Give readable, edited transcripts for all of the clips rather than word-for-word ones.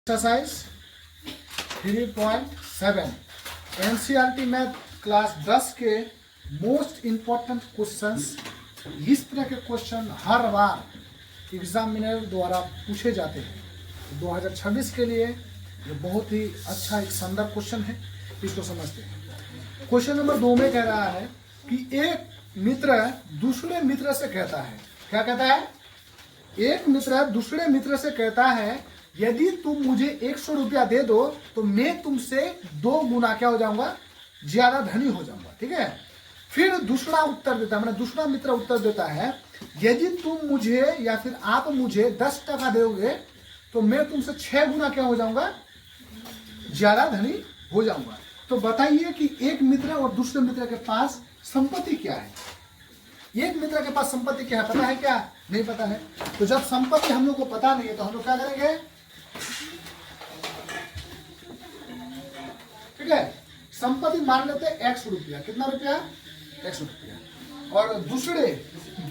Exercise 3.7 NCERT math class 10 के most important questions. इस तरह के क्वेश्चन हर बार एग्जामिनर द्वारा पूछे जाते हैं। 2026 के लिए ये बहुत ही अच्छा एक शानदार क्वेश्चन है, इसको समझते हैं। क्वेश्चन नंबर 2 में कह रहा है कि एक मित्र दूसरे मित्र से कहता है, क्या कहता है? एक मित्र दूसरे मित्र से कहता है, यदि तुम मुझे 100 रुपया दे दो तो मैं तुमसे 2 गुना क्या हो जाऊंगा, ज्यादा धनी हो जाऊंगा। ठीक है। फिर दूसरा उत्तर देता है, मैंने दूसरा मित्र उत्तर देता है, यदि तुम मुझे या फिर आप मुझे 10 टका दोगे तो मैं तुमसे 6 गुना क्या हो जाऊंगा, ज्यादा धनी हो जाऊंगा। तो बताइए कि एक मित्र और दूसरे मित्र के पास संपत्ति क्या है। एक मित्र के पास संपत्ति क्या है, पता है क्या? नहीं पता है। तो जब संपत्ति हम लोग को पता नहीं है तो हम लोग क्या करेंगे? ठीक है, संपत्ति मान लेते हैं 100 रुपया। कितना रुपया? 100 रुपया। और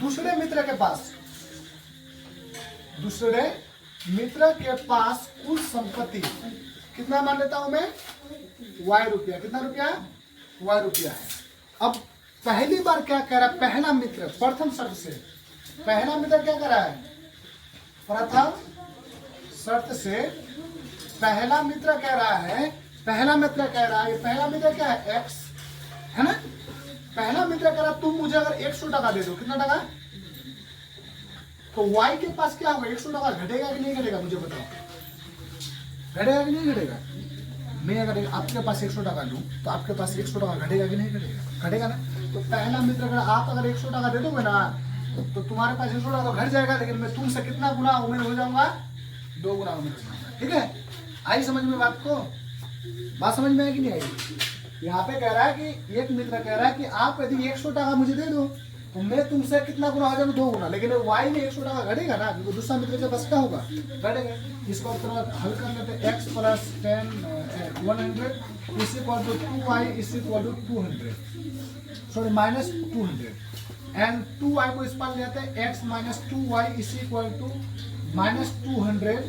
दूसरे मित्र के पास, दूसरे मित्र के पास कुल संपत्ति कितना मान लेता हूं मैं? Y रुपया। कितना रुपया? Y रुपया है। अब पहली बार क्या कह रहा है? पहला मित्र प्रथम शर्त से, पहला मित्र क्या कर रहा है? प्रथम शर्त से पहला मित्र कह रहा है, पहला मित्र कह रहा है, ये पहला मित्र क्या है? X है ना। पहला मित्र कह रहा है तुम मुझे अगर 100 टका दे दो। कितना टका? तो Y के पास क्या होगा? 100 टका घटेगा कि नहीं घटेगा, मुझे बताओ। घटेगा कि नहीं घटेगा? मैं अगर आपके पास 100 टका लूं तो आपके पास 100 टका घटेगा कि नहीं घटेगा? घटेगा ना। तो पहला मित्र अगर आप अगर 100 टका दे दोगे ना तो तुम्हारे पास 100 टका तो घट जाएगा, लेकिन मैं तुमसे कितना गुना उम्मीद हो जाऊंगा? 2 गुना उम्मीद हो जाऊंगा। ठीक है, आई समझ में बात को? बात समझ में आई कि नहीं आई? यहाँ पे कह रहा है कि एक मित्र कह रहा है कि आप यदि 100 टका मुझे दे दो तो मैं तुमसे कितना गुना हो जाऊंगा? 2 गुना। लेकिन Y में 100 टका घटेगा ना, क्योंकि दूसरा मित्र के पास क्या होगा? घटेगा। इसको हल कर लेते हैं। x plus 10 100 is equal to 2y is equal to 200, sorry minus 200 and 2y को इस पार ले आते हैं। x minus 2y is equal to minus 200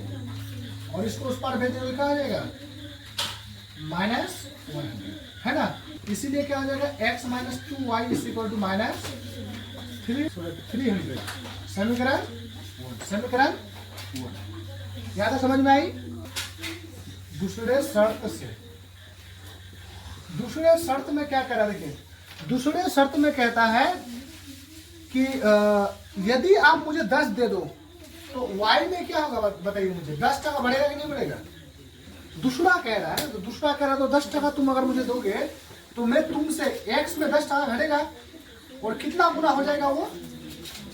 और इसको उस पार भेजने में क्या आ जाएगा? माइनस 100 है ना। इसीलिए क्या हो जाएगा? x minus 2y is equal to minus 300। समीकरण 1 यहाँ तक समझ में आई? दूसरे शर्त में क्या कह रहा है? देखिए, दूसरे शर्त में कहता है कि यदि आप मुझे 10 दे दो तो y में क्या होगा बताइए मुझे? 10 टका बढ़ेगा कि नहीं बढ़ेगा? दूसरा कह रहा है, तो दूसरा कह रहा है तो 10 टका तुम अगर मुझे दोगे तो मैं तुमसे x में 10 टका घटेगा और कितना गुना हो जाएगा? वो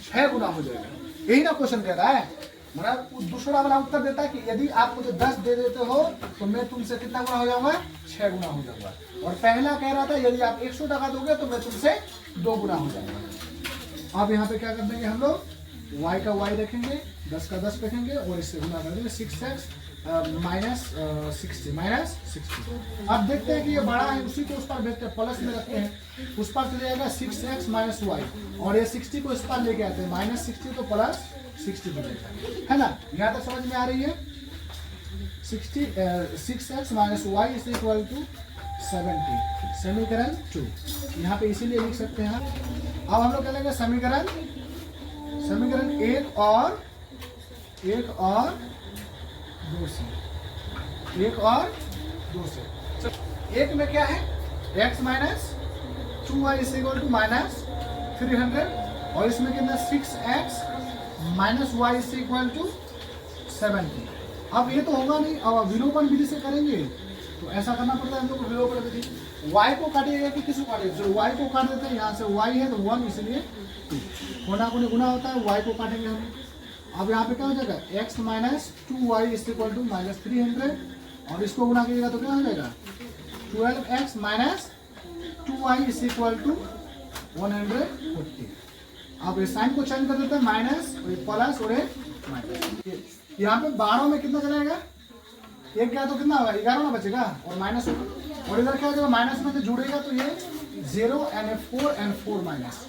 6 गुना हो जाएगा। यही ना क्वेश्चन कह रहा है। मतलब दूसरा वाला उत्तर देता है कि यदि आप मुझे 10 दे देते हो तो मैं तुमसे कितना गुना हो जाऊंगा? 6 गुना हो जाऊंगा। और पहला कह रहा था यदि आप 100 टका दोगे तो मैं तुमसे 2 गुना हो जाऊंगा। अब यहाँ पे क्या कर देंगे हम लोग? y का y रखेंगे, 10 का 10 रखेंगे और इससे गुना कर देंगे। 6x minus 60। अब देखते हैं कि ये बड़ा है, उसी को उस पर भेजते हैं, प्लस में रखते हैं। उस पर चले जाएगा 6x माइनस y और ये 60 को इस पर लेके आते हैं, माइनस 60 तो प्लस 60 बनेगा, है ना। यहाँ तक समझ में आ रही है? 6x minus y is equal to 70। समीकरण 2 यहाँ पे इसीलिए लिख सकते हैं। अब हम लोग क्या लेंगे? समीकरण 1 और 2 से। एक में क्या है? x minus 2y is equal to minus 300 और इसमें कितना? 6x minus y is equal to 70। अब ये तो होगा नहीं, अब विलोपन विधि से करेंगे तो ऐसा करना पड़ता है हम लोग को। विलोपन विधि y को काटिएगा कि किसको काटिएगा? तो y को काट देते हैं, यहाँ से y है तो 1 इसलिए 2, होना को गुना होता है, y को काटेंगे हम। अब यहाँ पे क्या हो जाएगा? x minus 2y is equal to minus 300 और इसको गुना कीजिएगा तो क्या हो जाएगा? 12x minus 2y is equal to 140। अब इस साइन को चेंज कर देते हैं, माइनस और प्लस और माइनस। यहाँ पे 12 में कितना चलाएगा? 1 गया तो कितना होगा? 11 ना बचेगा और माइनस होगा। और इधर क्या हो जाएगा? माइनस में तो जुड़ेगा तो ये 0 and 4 minus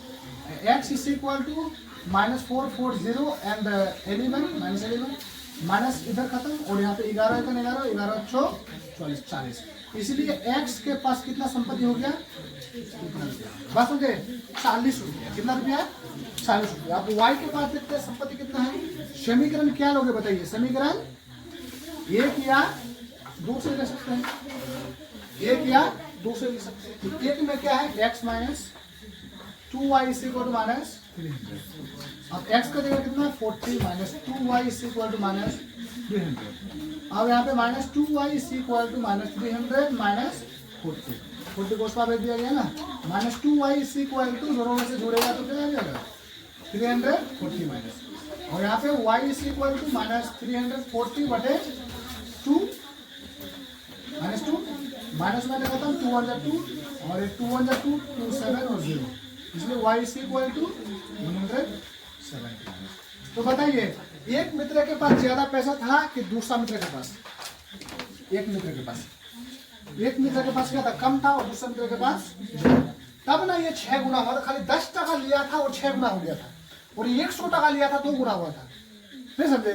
x is equal to -4 4 0 and 11 -11 minus इधर खत्म, और यहाँ पे 11 एकन 11, 11 चौक 44, 40। इसलिए x के पास कितना संपत्ति हो गया, कितना रुपया, बस समझे, 40 रुपया। कितना रुपया, 40 रुपया। आप y के पास देखते हैं संपत्ति कितना है। समीकरण क्या लोगे बताइए, समीकरण 1 या 2 से ले सकते हैं, 1 या 2 से ले सकते हैं। तो 1 में क्या है, x minus 2y is equal to minus 300। अब x का जगह कितना, 40 minus 2y is equal to minus 300। अब यहाँ पे minus 2y is equal to minus 300 minus 40 को उस पर भेज दिया गया ना। Minus 2y is equal to, दोनों में से जुड़ेगा तो क्या आ जाएगा, 340 माइनस, और यहाँ पे y is equal to minus 340 बटे 2 माइनस 2, माइनस में खत्म, 2 1 2, और 2 1 2, 2 7 और 0, इसलिए y इज इक्वल टू 170। तो बताइए एक मित्र के पास ज्यादा पैसा था कि दूसरा मित्र के पास, एक मित्र के पास, एक मित्र के पास क्या था, कम था, और दूसरे मित्र के पास तब ना ये 6 गुना हुआ था। खाली 10 टका लिया था और 6 गुना हो गया था, और 100 टका लिया था 2 गुना हुआ था। नहीं समझे।